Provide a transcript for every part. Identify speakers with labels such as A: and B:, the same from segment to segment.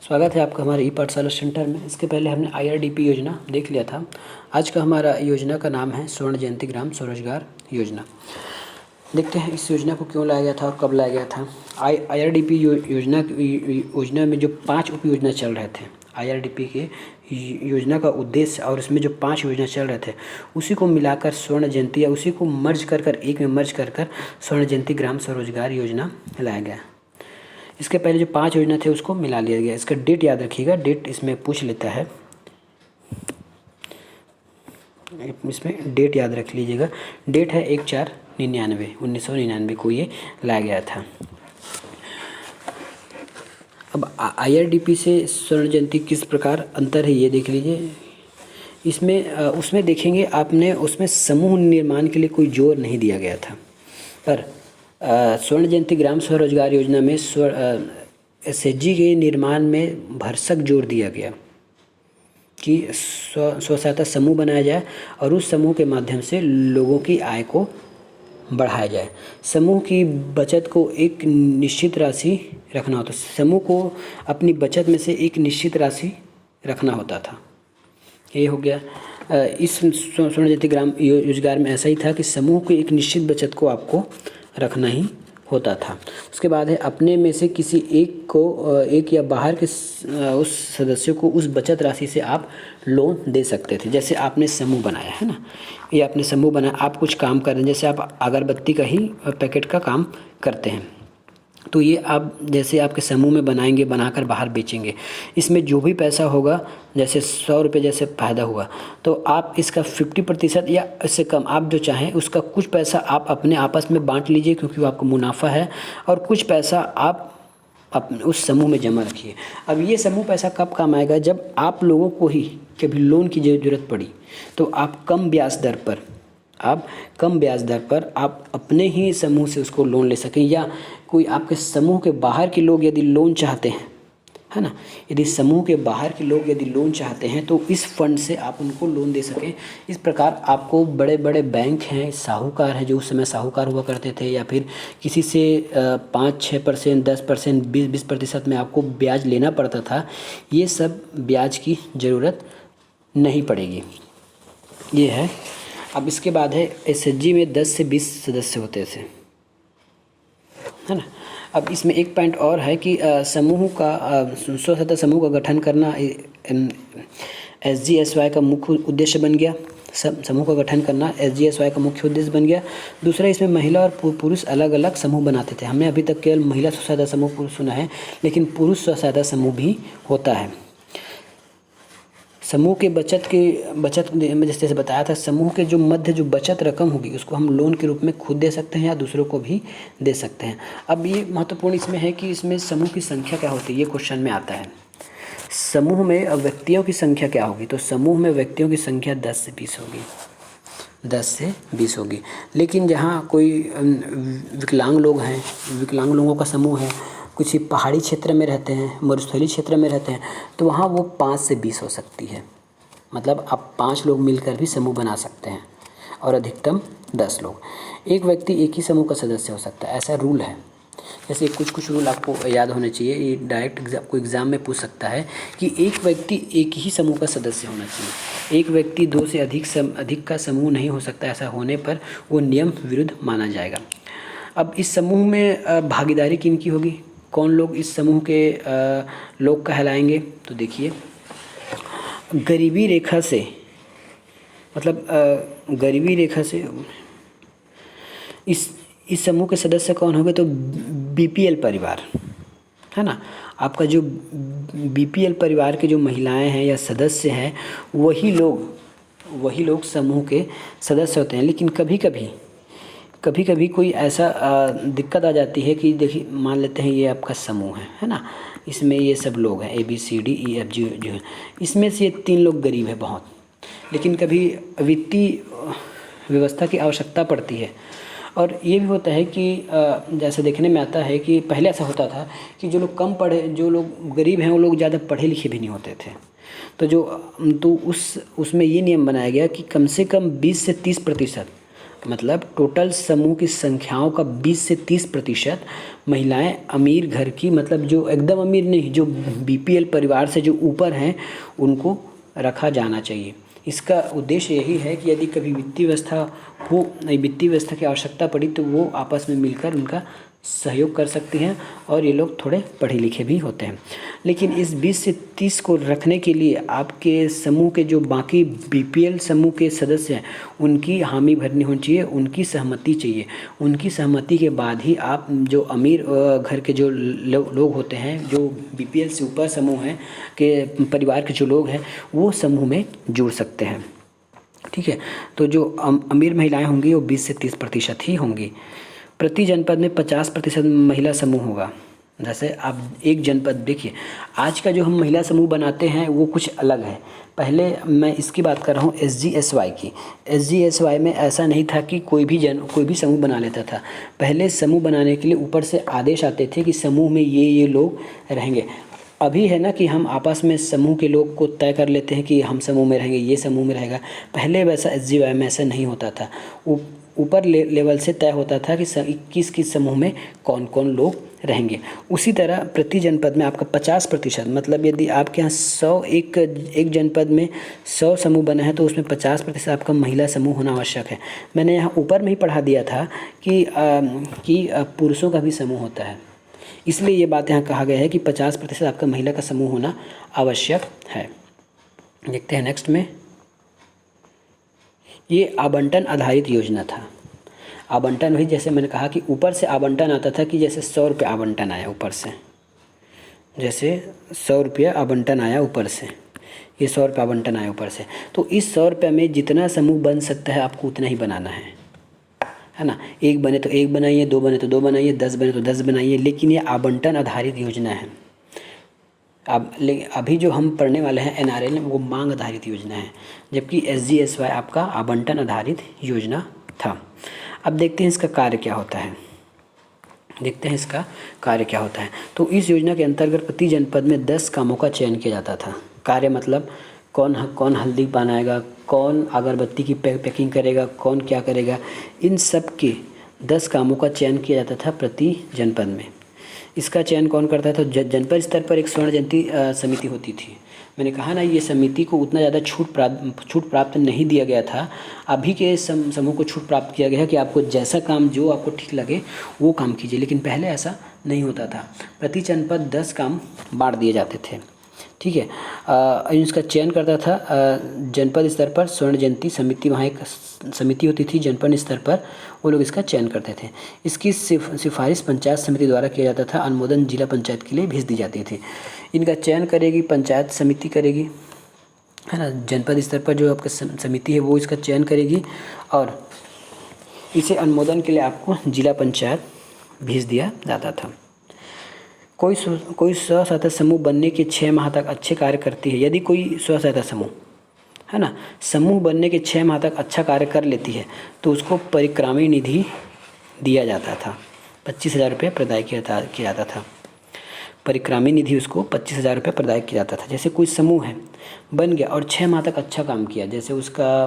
A: स्वागत है आपका हमारे ई पाठशाला सेंटर में। इसके पहले हमने IRDP योजना देख लिया था। आज का हमारा योजना का नाम है स्वर्ण जयंती ग्राम स्वरोजगार योजना। देखते हैं इस योजना को क्यों लाया गया था और कब लाया गया था। IRDP योजना में जो 5 उप योजना चल रहे थे, IRDP के योजना का उद्देश्य और इसमें जो 5 योजना चल रहे थे उसी को मिलाकर स्वर्ण जयंती या उसी को मर्ज कर एक में मर्ज कर स्वर्ण जयंती ग्राम स्वरोजगार योजना लाया गया। इसके पहले जो 5 योजना थे उसको मिला लिया गया। इसका डेट याद रखिएगा, डेट इसमें पूछ लेता है, इसमें डेट याद रख लीजिएगा। डेट है 1/4/99 1999 को ये लाया गया था। अब IRDP से स्वर्ण जयंती किस प्रकार अंतर है ये देख लीजिए। इसमें उसमें देखेंगे आपने, उसमें समूह निर्माण के लिए कोई जोर नहीं दिया गया था, पर स्वर्ण जयंती ग्राम स्वरोजगार योजना में SHG के निर्माण में भरसक जोर दिया गया कि स्व सहायता समूह बनाया जाए और उस समूह के माध्यम से लोगों की आय को बढ़ाया जाए। समूह की बचत को एक निश्चित राशि रखना होता, समूह को अपनी बचत में से एक निश्चित राशि रखना होता था। ये हो गया। इस स्वर्ण जयंती ग्राम रोजगार में ऐसा ही था कि समूह की एक निश्चित बचत को आपको रखना ही होता था। उसके बाद है अपने में से किसी एक या बाहर के उस सदस्य को उस बचत राशि से आप लोन दे सकते थे। जैसे आपने समूह बनाया है ना, ये आपने समूह बनाया, आप कुछ काम कर रहे हैं, जैसे आप अगरबत्ती का ही पैकेट का काम करते हैं, तो ये आप जैसे आपके समूह में बनाएंगे, बनाकर बाहर बेचेंगे, इसमें जो भी पैसा होगा, जैसे 100 रुपये जैसे फ़ायदा हुआ तो आप इसका 50% या इससे कम आप जो चाहें उसका कुछ पैसा आप अपने आपस में बांट लीजिए, क्योंकि वो आपको मुनाफा है, और कुछ पैसा आप उस समूह में जमा रखिए। अब ये समूह पैसा कब काम आएगा? जब आप लोगों को ही कभी लोन की ज़रूरत पड़ी तो आप कम ब्याज दर पर आप अपने ही समूह से उसको लोन ले सकें, या कोई आपके समूह के बाहर के लोग यदि लोन चाहते हैं, है ना, यदि समूह के बाहर के लोग यदि लोन चाहते हैं तो इस फंड से आप उनको लोन दे सकें। इस प्रकार आपको बड़े बड़े बैंक हैं, साहूकार हैं, जो उस समय साहूकार हुआ करते थे, या फिर किसी से 5-6%, 10%, 20% में आपको ब्याज लेना पड़ता था, ये सब ब्याज की ज़रूरत नहीं पड़ेगी। ये है। अब इसके बाद है SHG में 10 से 20 सदस्य होते थे, है ना। अब इसमें एक पॉइंट और है कि समूह का स्व सहायता समूह का गठन करना SGSY का मुख्य उद्देश्य बन गया। समूह का गठन करना SGSY का मुख्य उद्देश्य बन गया। दूसरा, इसमें महिला और पुरुष अलग अलग समूह बनाते थे। हमने अभी तक केवल महिला स्व सहायता समूह सुना है, लेकिन पुरुष स्व सहायता समूह भी होता है। समूह के बचत में जैसे बताया था, समूह के जो मध्य जो बचत रकम होगी उसको हम लोन के रूप में खुद दे सकते हैं या दूसरों को भी दे सकते हैं। अब ये महत्वपूर्ण इसमें है कि इसमें समूह की संख्या क्या होती है, ये क्वेश्चन में आता है। समूह में व्यक्तियों की संख्या क्या होगी? तो समूह में व्यक्तियों की संख्या 10 से 20 होगी, 10 से 20 होगी। लेकिन जहाँ कोई विकलांग लोग हैं, विकलांग लोगों का समूह है, कुछ पहाड़ी क्षेत्र में रहते हैं, मरुस्थलीय क्षेत्र में रहते हैं, तो वहाँ वो 5 से 20 हो सकती है। मतलब आप 5 लोग मिलकर भी समूह बना सकते हैं, और अधिकतम 10 लोग। एक व्यक्ति एक ही समूह का सदस्य हो सकता है, ऐसा रूल है। जैसे कुछ रूल आपको याद होने चाहिए, ये डायरेक्ट एग्ज़ाम में पूछ सकता है कि एक व्यक्ति एक ही समूह का सदस्य होना चाहिए, एक व्यक्ति 2 से अधिक का समूह नहीं हो सकता। ऐसा होने पर वो नियम विरुद्ध माना जाएगा। अब इस समूह में भागीदारी किनकी होगी? कौन लोग इस समूह के लोग कहलाएंगे? तो देखिए, गरीबी रेखा से, मतलब गरीबी रेखा से इस समूह के सदस्य कौन होंगे? तो BPL परिवार, है ना। आपका जो BPL परिवार के जो महिलाएं हैं या सदस्य हैं, वही लोग समूह के सदस्य होते हैं। लेकिन कभी कभी कोई ऐसा दिक्कत आ जाती है कि देखिए, मान लेते हैं ये आपका समूह है ना, इसमें ये सब लोग हैं ABCDEFG जो है, इसमें से ये 3 लोग गरीब है बहुत, लेकिन कभी वित्तीय व्यवस्था की आवश्यकता पड़ती है। और ये भी होता है कि जैसे देखने में आता है कि पहले ऐसा होता था कि जो लोग कम पढ़े, जो लोग गरीब हैं, वो लोग ज़्यादा पढ़े लिखे भी नहीं होते थे। तो उसमें ये नियम बनाया गया कि कम से कम 20 से 30% मतलब टोटल समूह की संख्याओं का 20 से 30% महिलाएं अमीर घर की, मतलब जो एकदम अमीर नहीं, जो बीपीएल परिवार से जो ऊपर हैं उनको रखा जाना चाहिए। इसका उद्देश्य यही है कि यदि कभी वित्तीय व्यवस्था की आवश्यकता पड़ी तो वो आपस में मिलकर उनका सहयोग कर सकती हैं और ये लोग थोड़े पढ़े लिखे भी होते हैं। लेकिन इस 20 से 30 को रखने के लिए आपके समूह के जो बाकी बीपीएल समूह के सदस्य हैं उनकी हामी भरनी होनी चाहिए, उनकी सहमति चाहिए। उनकी सहमति के बाद ही आप जो अमीर घर के जो लोग होते हैं, जो बीपीएल से ऊपर समूह हैं के परिवार के जो लोग हैं, वो समूह में जुड़ सकते हैं। ठीक है, तो जो अमीर महिलाएं होंगी वो 20 से 30% ही होंगी। प्रति जनपद में 50% महिला समूह होगा। जैसे आप एक जनपद देखिए, आज का जो हम महिला समूह बनाते हैं वो कुछ अलग है। पहले मैं इसकी बात कर रहा हूँ SGSY की। SGSY में ऐसा नहीं था कि कोई भी समूह बना लेता था। पहले समूह बनाने के लिए ऊपर से आदेश आते थे कि समूह में ये लोग रहेंगे। अभी है ना कि हम आपस में समूह के लोग को तय कर लेते हैं कि हम समूह में रहेंगे, ये समूह में रहेगा। पहले वैसा SGY में ऐसा नहीं होता था। ऊपर लेवल से तय होता था कि किस समूह में कौन कौन लोग रहेंगे। उसी तरह प्रति जनपद में आपका 50%, मतलब यदि आपके यहाँ एक जनपद में 100 समूह बना है तो उसमें 50% आपका महिला समूह होना आवश्यक है। मैंने यहाँ ऊपर में ही पढ़ा दिया था कि पुरुषों का भी समूह होता है, इसलिए ये बात यहाँ कहा गया है कि 50% आपका महिला का समूह होना आवश्यक है। देखते हैं नेक्स्ट में, ये आवंटन आधारित योजना था। आवंटन वही, जैसे मैंने कहा कि ऊपर से आवंटन आता था कि जैसे 100 रुपये आवंटन आया ऊपर से, जैसे 100 रुपया आवंटन आया ऊपर से, ये 100 रुपये आवंटन आया ऊपर से, तो इस 100 रुपये में जितना समूह बन सकता है आपको उतना ही बनाना है ना। एक बने तो एक बनाइए, 2 बने तो 2 बनाइए, 10 बने तो 10 बनाइए। लेकिन ये आवंटन आधारित योजना है। अभी जो हम पढ़ने वाले हैं NRL वो मांग आधारित योजना है, जबकि SGSY आपका आवंटन आधारित योजना था। अब देखते हैं इसका कार्य क्या होता है। तो इस योजना के अंतर्गत प्रति जनपद में 10 कामों का चयन किया जाता था। कार्य मतलब कौन हल्दी बनाएगा, कौन अगरबत्ती की पैकिंग करेगा, कौन क्या करेगा, इन सब के 10 कामों का चयन किया जाता था प्रति जनपद में। इसका चयन कौन करता था? जनपद स्तर पर एक स्वर्ण जयंती समिति होती थी। मैंने कहा ना, ये समिति को उतना ज़्यादा छूट प्राप्त नहीं दिया गया था। अभी के समूह को छूट प्राप्त किया गया है कि आपको जैसा काम जो आपको ठीक लगे वो काम कीजिए, लेकिन पहले ऐसा नहीं होता था। प्रति जनपद 10 काम बांट दिए जाते थे। ठीक है, इसका चयन करता था जनपद स्तर पर स्वर्ण जयंती समिति, वहाँ एक समिति होती थी जनपद स्तर पर, वो लोग इसका चयन करते थे। इसकी सिफारिश पंचायत समिति द्वारा किया जाता था, अनुमोदन जिला पंचायत के लिए भेज दी जाती थी। इनका चयन करेगी पंचायत समिति करेगी, है ना। जनपद स्तर पर जो आपका समिति है वो इसका चयन करेगी और इसे अनुमोदन के लिए आपको जिला पंचायत भेज दिया जाता था। कोई स्व सहायता समूह बनने के 6 माह तक अच्छे कार्य करती है। यदि कोई स्व सहायता समूह, है ना, समूह बनने के 6 माह तक अच्छा कार्य कर लेती है तो उसको परिक्रामी निधि दिया जाता था। 25,000 रुपये प्रदाय किया जाता था। परिक्रामी निधि उसको 25,000 रुपये प्रदाय किया जाता था। जैसे कोई समूह है, बन गया और 6 माह तक अच्छा काम किया, जैसे उसका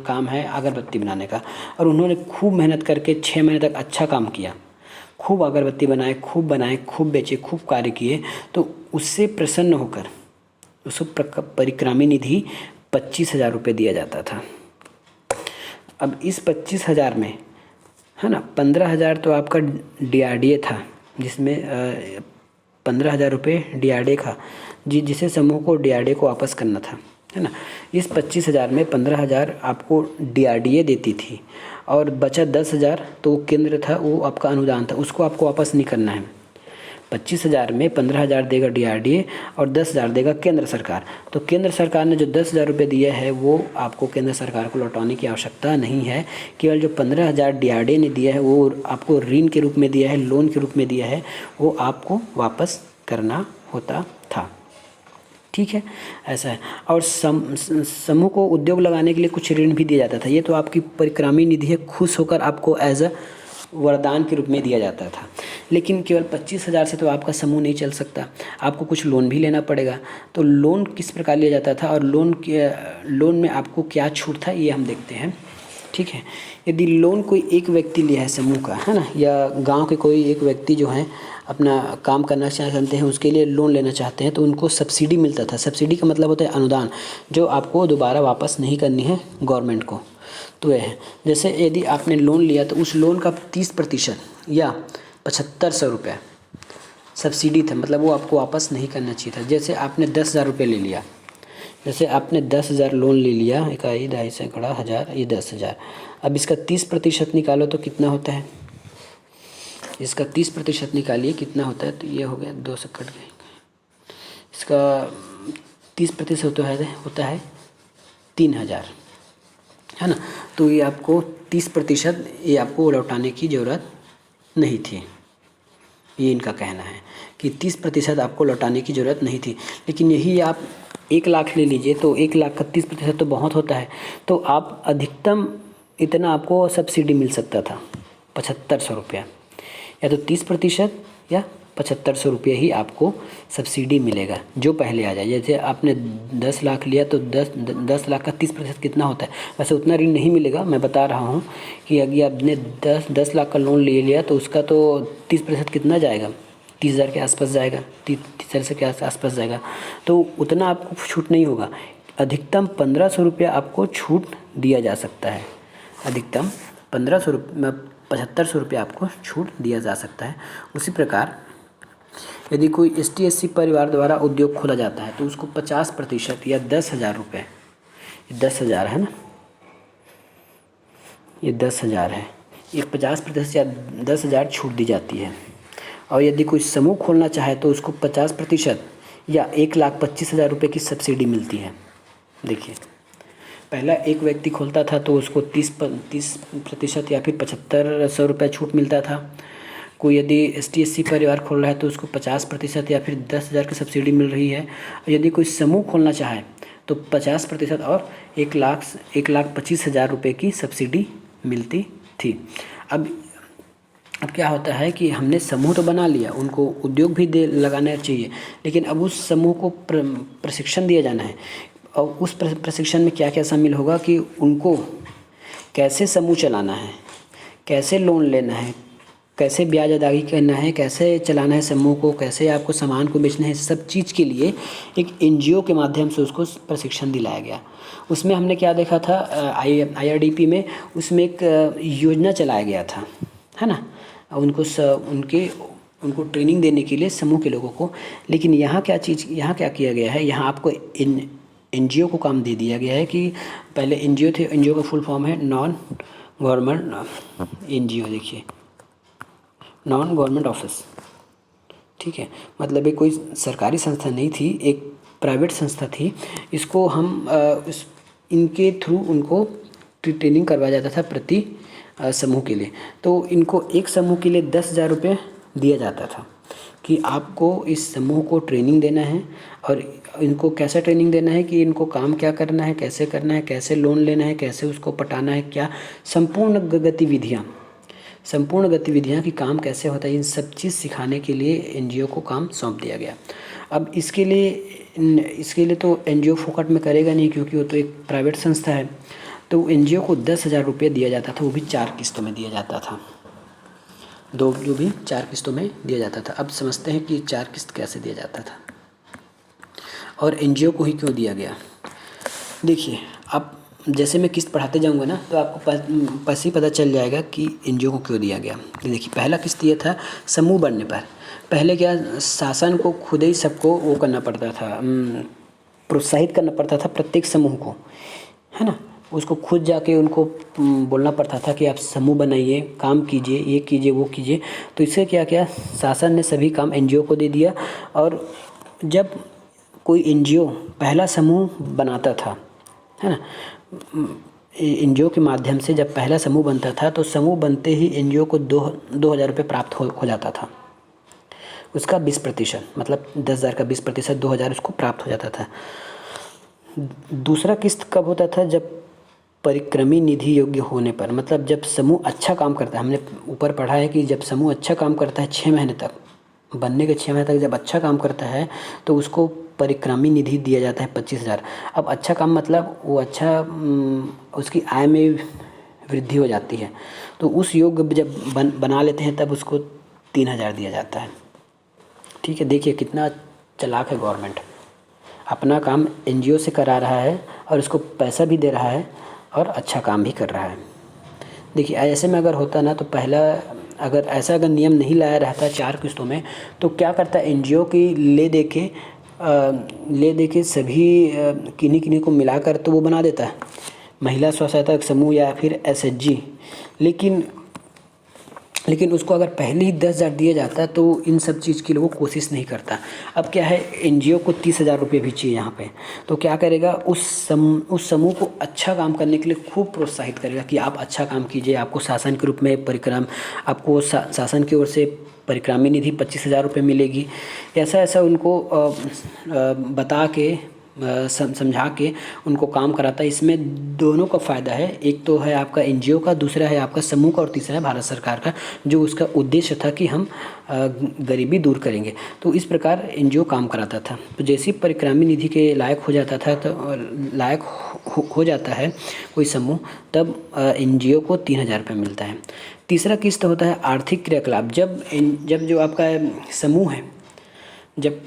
A: काम है अगरबत्ती बनाने का, और उन्होंने खूब मेहनत करके 6 महीने तक अच्छा काम किया, खूब अगरबत्ती बनाए, खूब बेचे, खूब कार्य किए, तो उससे प्रसन्न होकर उसको परिक्रामी निधि 25,000 रुपये दिया जाता था। अब इस 25,000 में, है ना, 15,000 तो आपका DRDA था, जिसमें 15,000 रुपये DRDA का जिसे समूह को DRDA को वापस करना था, है ना। इस 25,000 में 15,000 आपको DRDA देती थी और बचा 10,000 तो वो केंद्र था, वो आपका अनुदान था, उसको आपको वापस नहीं करना है। 25,000 में 15,000 देगा DRDA और 10,000 देगा केंद्र सरकार। तो केंद्र सरकार ने जो 10,000 रुपये दिया है वो आपको केंद्र सरकार को लौटाने की आवश्यकता नहीं है। केवल जो 15,000 DRDA ने दिया है वो आपको ऋण के रूप में दिया है, लोन के रूप में दिया है, वो आपको वापस करना होता था। ठीक है, ऐसा है। और समूह को उद्योग लगाने के लिए कुछ ऋण भी दिया जाता था। ये तो आपकी परिक्रामी निधि है, खुश होकर आपको एज अ वरदान के रूप में दिया जाता था। लेकिन केवल 25,000 से तो आपका समूह नहीं चल सकता, आपको कुछ लोन भी लेना पड़ेगा। तो लोन किस प्रकार लिया जाता था और लोन में आपको क्या छूट था, ये हम देखते हैं। ठीक है। यदि लोन कोई एक व्यक्ति लिया है समूह का, है ना, या गांव के कोई एक व्यक्ति जो है अपना काम करना चाहते हैं, उसके लिए लोन लेना चाहते हैं, तो उनको सब्सिडी मिलता था। सब्सिडी का मतलब होता है अनुदान, जो आपको दोबारा वापस नहीं करनी है गवर्नमेंट को। तो यह है, जैसे यदि आपने लोन लिया तो उस लोन का 30% या 7500 रुपये सब्सिडी था, मतलब वो आपको वापस नहीं करना चाहिए था। जैसे आपने 10,000 रुपये ले लिया, जैसे आपने 10,000 लोन ले लिया, इकाई ढाई सैकड़ा हज़ार, ये 10,000। अब इसका 30% निकालो तो कितना होता है, इसका 30% निकालिए कितना होता है, तो ये हो गया 2 से कट गए, इसका 30% होता है 3,000, है ना। तो ये आपको 30% ये आपको लौटाने की ज़रूरत नहीं थी, ये इनका कहना है कि 30% आपको लौटाने की ज़रूरत नहीं थी। लेकिन यही आप 1 लाख ले लीजिए तो 1 लाख का 30% तो बहुत होता है, तो आप अधिकतम इतना आपको सब्सिडी मिल सकता था 7500 रुपया, या तो 30% या 7500 रुपये ही आपको सब्सिडी मिलेगा जो पहले आ जाए। जैसे आपने 10 लाख लिया तो 10 लाख का 30% कितना होता है, वैसे उतना ऋण नहीं मिलेगा। मैं बता रहा हूँ कि अगर आपने 10 लाख का लोन ले लिया तो उसका तो 30% कितना जाएगा, 30,000 के आसपास जाएगा, 30,000 से के आसपास जाएगा। तो उतना आपको छूट नहीं होगा, अधिकतम 1500 रुपया आपको छूट दिया जा सकता है, अधिकतम 7500 रुपये आपको छूट दिया जा सकता है। उसी प्रकार यदि कोई ST/SC परिवार द्वारा उद्योग खोला जाता है तो उसको 50% या 10,000 रुपये, 10,000 है ना, ये 10,000 है, ये 50% या 10,000 छूट दी जाती है। और यदि कोई समूह खोलना चाहे तो उसको 50% या 1,25,000 रुपये की सब्सिडी मिलती है। देखिए, पहला एक व्यक्ति खोलता था तो उसको 30% या फिर 7500 रुपये छूट मिलता था। कोई यदि ST/SC परिवार खोल रहा है तो उसको 50% या फिर 10,000 की सब्सिडी मिल रही है। और यदि कोई समूह खोलना चाहे तो 50% और 1,25,000 रुपये की सब्सिडी मिलती थी। अब क्या होता है कि हमने समूह तो बना लिया, उनको उद्योग भी लगाना चाहिए, लेकिन अब उस समूह को प्रशिक्षण दिया जाना है। और उस प्रशिक्षण में क्या क्या शामिल होगा कि उनको कैसे समूह चलाना है, कैसे लोन लेना है, कैसे ब्याज अदायगी करना है, कैसे चलाना है समूह को, कैसे आपको सामान को बेचना है, सब चीज़ के लिए एक NGO के माध्यम से उसको प्रशिक्षण दिलाया गया। उसमें हमने क्या देखा था, IRDP में उसमें एक योजना चलाया गया था, है ना, उनको ट्रेनिंग देने के लिए समूह के लोगों को। लेकिन यहाँ क्या किया गया है, यहाँ आपको NGO को काम दे दिया गया है कि पहले NGO थे, NGO का फुल फॉर्म है नॉन गवर्नमेंट NGO। देखिए, नॉन गवर्नमेंट ऑफिस, ठीक है, मतलब ये कोई सरकारी संस्था नहीं थी, एक प्राइवेट संस्था थी। इसको हम इनके थ्रू उनको ट्रेनिंग करवाया जाता था प्रति समूह के लिए। तो इनको एक समूह के लिए 10,000 रुपये दिया जाता था कि आपको इस समूह को ट्रेनिंग देना है। और इनको कैसे ट्रेनिंग देना है कि इनको काम क्या करना है, कैसे करना है, कैसे लोन लेना है, कैसे उसको पटाना है, क्या संपूर्ण गतिविधियाँ कि काम कैसे होता है, इन सब चीज़ सिखाने के लिए NGO को काम सौंप दिया गया। अब इसके लिए तो NGO फोकट में करेगा नहीं, क्योंकि वो तो एक प्राइवेट संस्था है। तो NGO को 10,000 रुपये दिया जाता था, वो भी 4 किस्तों में दिया जाता था, जो भी 4 किस्तों में दिया जाता था। अब समझते हैं कि 4 किस्त कैसे दिया जाता था और NGO को ही क्यों दिया गया। देखिए, अब जैसे मैं किस्त पढ़ाते जाऊंगा ना तो आपको ही पता चल जाएगा कि NGO को क्यों दिया गया। देखिए, पहला किस्त ये था समूह बनने पर। पहले क्या, शासन को खुद ही सबको वो करना पड़ता था, प्रोत्साहित करना पड़ता था प्रत्येक समूह को, है ना, उसको खुद जाके उनको बोलना पड़ता था कि आप समूह बनाइए, काम कीजिए, ये कीजिए, वो कीजिए। तो इससे क्या किया, शासन ने सभी काम NGO को दे दिया। और जब कोई NGO पहला समूह बनाता था, है ना, NGO के माध्यम से जब पहला समूह बनता था तो समूह बनते ही NGO को 2,000 रुपये प्राप्त हो जाता था। उसका 20%, मतलब 10,000 का 20%, 2,000 उसको प्राप्त हो जाता था। दूसरा किस्त कब होता था, जब परिक्रमी निधि योग्य होने पर, मतलब जब समूह अच्छा काम करता है। हमने ऊपर पढ़ा है कि जब समूह अच्छा काम करता है 6 महीने तक, बनने के 6 महीने तक जब अच्छा काम करता है तो उसको परिक्रमी निधि दिया जाता है 25,000। अब अच्छा काम मतलब वो अच्छा उसकी आय में वृद्धि हो जाती है तो उस योग्य जब बना लेते हैं तब उसको 3,000 दिया जाता है। ठीक है, देखिए कितना चालाक है गवर्नमेंट, अपना काम एनजीओ से करा रहा है और उसको पैसा भी दे रहा है और अच्छा काम भी कर रहा है। देखिए ऐसे में अगर होता ना तो पहला अगर नियम नहीं लाया रहता 4 किस्तों में तो क्या करता एनजीओ की ले दे के सभी किन्हीं को मिलाकर तो वो बना देता है महिला स्व सहायता समूह या फिर एसएचजी, लेकिन उसको अगर पहले ही 10,000 दिया जाता तो इन सब चीज़ के लिए वो कोशिश नहीं करता। अब क्या है एनजीओ को 30,000 रुपये भी चाहिए यहाँ पे, तो क्या करेगा उस समूह को अच्छा काम करने के लिए खूब प्रोत्साहित करेगा कि आप अच्छा काम कीजिए, आपको शासन के रूप में आपको शासन की ओर से परिक्रामी निधि 25,000 रुपये मिलेगी। ऐसा उनको बता के समझा के उनको काम कराता है। इसमें दोनों का फ़ायदा है, एक तो है आपका एनजीओ का, दूसरा है आपका समूह का और तीसरा है भारत सरकार का, जो उसका उद्देश्य था कि हम गरीबी दूर करेंगे। तो इस प्रकार एनजीओ काम कराता था। तो जैसे ही परिक्रामी निधि के लायक हो जाता था तो लायक हो जाता है कोई समूह, तब एनजीओ को 3,000 रुपये मिलता है। तीसरा किस्त होता है आर्थिक क्रियाकलाप। जब जो आपका समूह है जब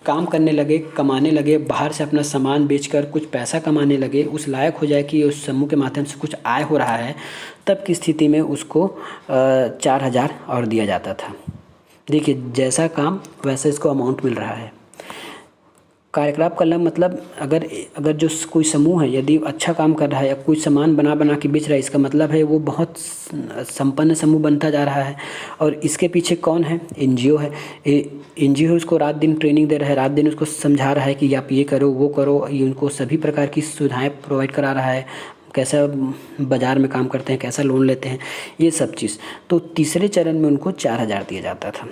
A: काम करने लगे, कमाने लगे, बाहर से अपना सामान बेचकर कुछ पैसा कमाने लगे, उस लायक हो जाए कि उस समूह के माध्यम से कुछ आय हो रहा है, तब की स्थिति में उसको 4,000 और दिया जाता था। देखिए जैसा काम वैसा इसको अमाउंट मिल रहा है। कार्यकलाप का मतलब अगर जो कोई समूह है यदि अच्छा काम कर रहा है या कोई सामान बना के बेच रहा है, इसका मतलब है वो बहुत संपन्न समूह बनता जा रहा है। और इसके पीछे कौन है? एनजीओ है। एनजीओ उसको रात दिन ट्रेनिंग दे रहा है, रात दिन उसको समझा रहा है कि आप ये करो वो करो, ये उनको सभी प्रकार की सुविधाएं प्रोवाइड करा रहा है, कैसा बाज़ार में काम करते हैं, कैसा लोन लेते हैं, ये सब चीज़। तो तीसरे चरण में उनको 4,000 दिया जाता था।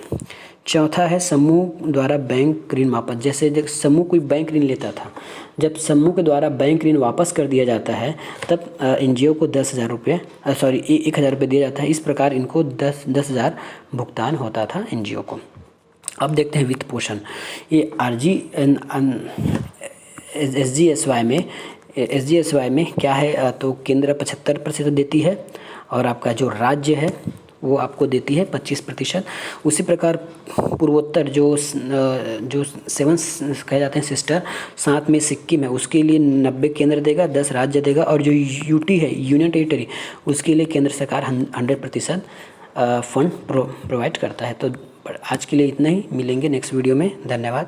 A: चौथा है समूह द्वारा बैंक ऋण वापस। जैसे जब समूह कोई बैंक ऋण लेता था, जब समूह के द्वारा बैंक ऋण वापस कर दिया जाता है तब एनजीओ को 1,000 रुपये 1,000 रुपये दिया जाता है। इस प्रकार इनको 10,000 भुगतान होता था एनजीओ को। अब देखते हैं वित्त पोषण। ये SGSY में क्या है, तो केंद्र 75% देती है और आपका जो राज्य है वो आपको देती है 25%। उसी प्रकार पूर्वोत्तर जो 7 कहे जाते हैं सिस्टर, साथ में सिक्किम है, उसके लिए 90 केंद्र देगा, 10 राज्य देगा। और जो यूटी है यूनियन टेरिटरी, उसके लिए केंद्र सरकार 100% फंड प्रोवाइड करता है। तो आज के लिए इतना ही, मिलेंगे नेक्स्ट वीडियो में। धन्यवाद।